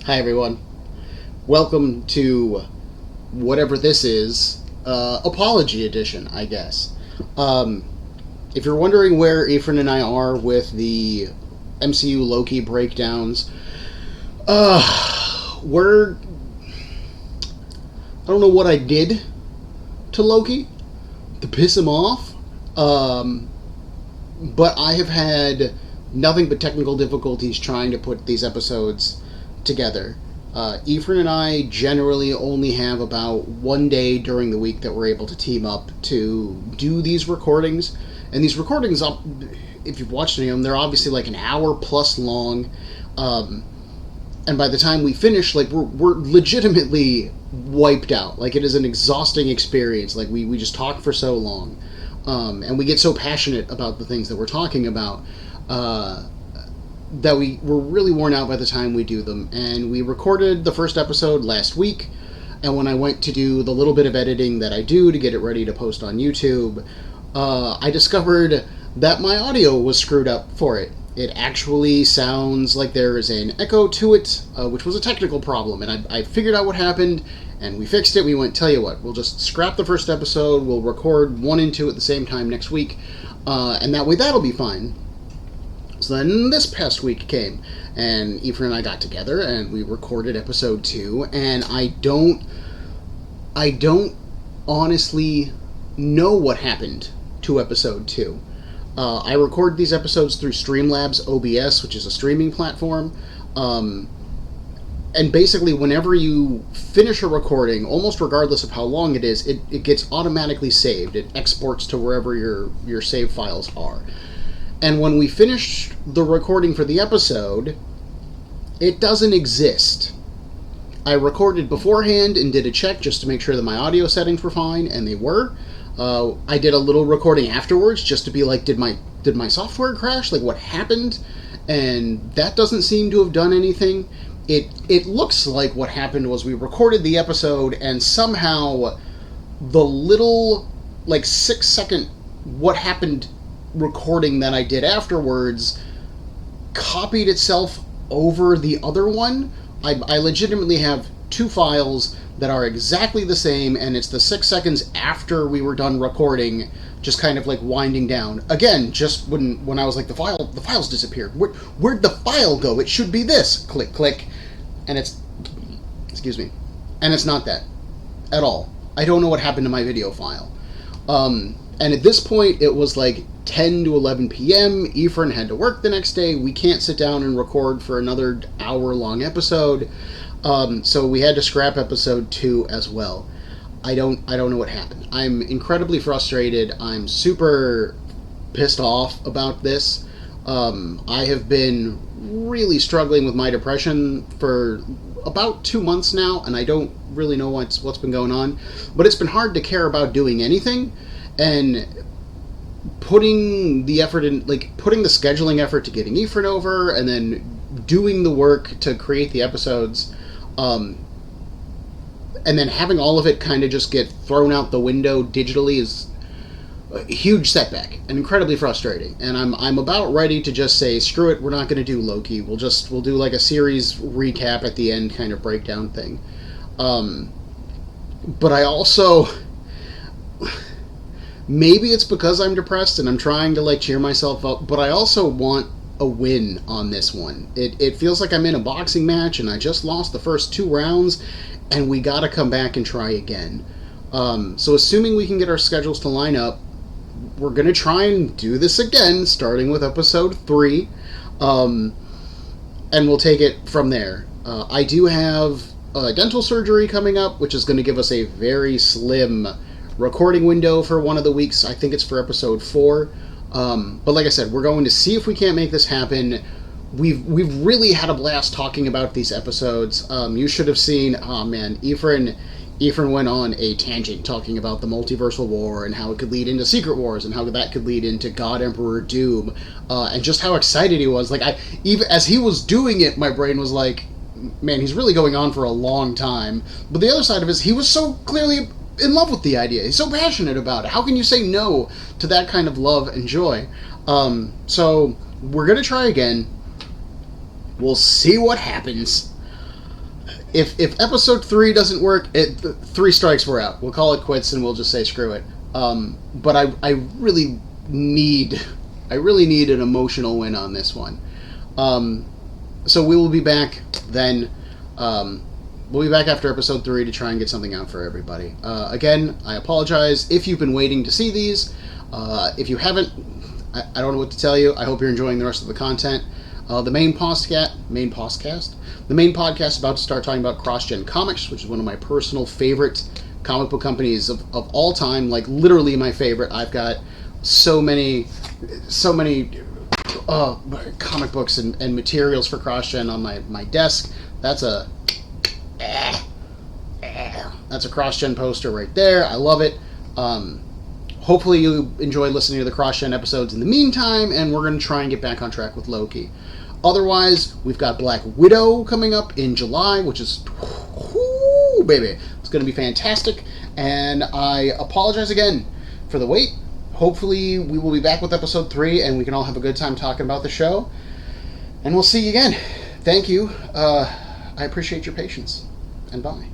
Hi everyone. Welcome to whatever this is, Apology Edition, I guess. Um, if you're wondering where Ephraim and I are with the MCU Loki breakdowns, we're... I don't know what I did to Loki to piss him off, but I have had nothing but technical difficulties trying to put these episodes together. Ephraim and I generally only have about one day during the week that we're able to team up to do these recordings. And these recordings, if you've watched any of them, they're obviously like an hour plus long. And by the time we finish, like we're legitimately wiped out. Like it is an exhausting experience. Like we just talk for so long. And we get so passionate about the things that we're talking about. That we're really worn out by the time we do them. And we recorded the first episode last week, and when I went to do the little bit of editing that I do to get it ready to post on YouTube, I discovered that my audio was screwed up for it. It actually sounds like there is an echo to it, which was a technical problem, and I figured out what happened, and we fixed it. We went, tell you what, we'll just scrap the first episode, we'll record 1 and 2 at the same time next week, and that way that'll be fine. So then this past week came, and Ephraim and I got together, and we recorded episode 2, and I don't honestly know what happened to episode 2. I record these episodes through Streamlabs OBS, which is a streaming platform, and basically whenever you finish a recording, almost regardless of how long it is, it gets automatically saved. It exports to wherever your save files are. And when we finished the recording for the episode, it doesn't exist. I recorded beforehand and did a check just to make sure that my audio settings were fine, and they were. I did a little recording afterwards just to be like, did my software crash? Like, what happened? And that doesn't seem to have done anything. It looks like what happened was we recorded the episode, and somehow the little, like, 6-second what happened recording that I did afterwards copied itself over the other one. I legitimately have 2 files that are exactly the same, and it's the 6 seconds after we were done recording, just kind of like winding down. Again, just when I was like, the files disappeared. Where'd the file go? It should be this. Click, click. And it's... Excuse me. And it's not that. At all. I don't know what happened to my video file. And at this point, it was like 10 to 11 p.m. Ephraim had to work the next day. We can't sit down and record for another hour-long episode. So we had to scrap episode 2 as well. I don't know what happened. I'm incredibly frustrated. I'm super pissed off about this. I have been really struggling with my depression for about 2 months now, and I don't really know what's been going on. But it's been hard to care about doing anything. And putting the effort in, like, putting the scheduling effort to getting Ephraim over, and then doing the work to create the episodes, and then having all of it kind of just get thrown out the window digitally is a huge setback and incredibly frustrating. And I'm about ready to just say, screw it, we're not going to do Loki. We'll do like a series recap at the end kind of breakdown thing. But I also... Maybe it's because I'm depressed and I'm trying to, like, cheer myself up, but I also want a win on this one. It feels like I'm in a boxing match and I just lost the first 2 rounds, and we gotta come back and try again. So assuming we can get our schedules to line up, we're gonna try and do this again, starting with episode 3, and we'll take it from there. I do have dental surgery coming up, which is going to give us a very slim recording window for one of the weeks. I think it's for episode 4. But like I said, we're going to see if we can't make this happen. We've really had a blast talking about these episodes. You should have seen, oh man, Ephraim went on a tangent talking about the multiversal war and how it could lead into Secret Wars and how that could lead into God Emperor Doom, and just how excited he was. Like, even as he was doing it, my brain was like, man, he's really going on for a long time. But the other side of it is he was so clearly in love with the idea. He's so passionate about it. How can you say no to that kind of love and joy? So we're going to try again. We'll see what happens. if episode 3 doesn't work, 3 strikes, we're out. We'll call it quits and we'll just say screw it. But I really need an emotional win on this one. So we will be back then. We'll be back after episode 3 to try and get something out for everybody. Again, I apologize if you've been waiting to see these. If you haven't, I don't know what to tell you. I hope you're enjoying the rest of the content. The main podcast about to start talking about CrossGen Comics, which is one of my personal favorite comic book companies of all time, like literally my favorite. I've got so many comic books and materials for CrossGen on my desk. That's a CrossGen poster right there. I love it. Hopefully you enjoy listening to the CrossGen episodes in the meantime, and we're going to try and get back on track with Loki. Otherwise, we've got Black Widow coming up in July, which is, whoo, baby, it's going to be fantastic. And I apologize again for the wait. Hopefully we will be back with episode 3, and we can all have a good time talking about the show. And we'll see you again. Thank you. I appreciate your patience. And bye.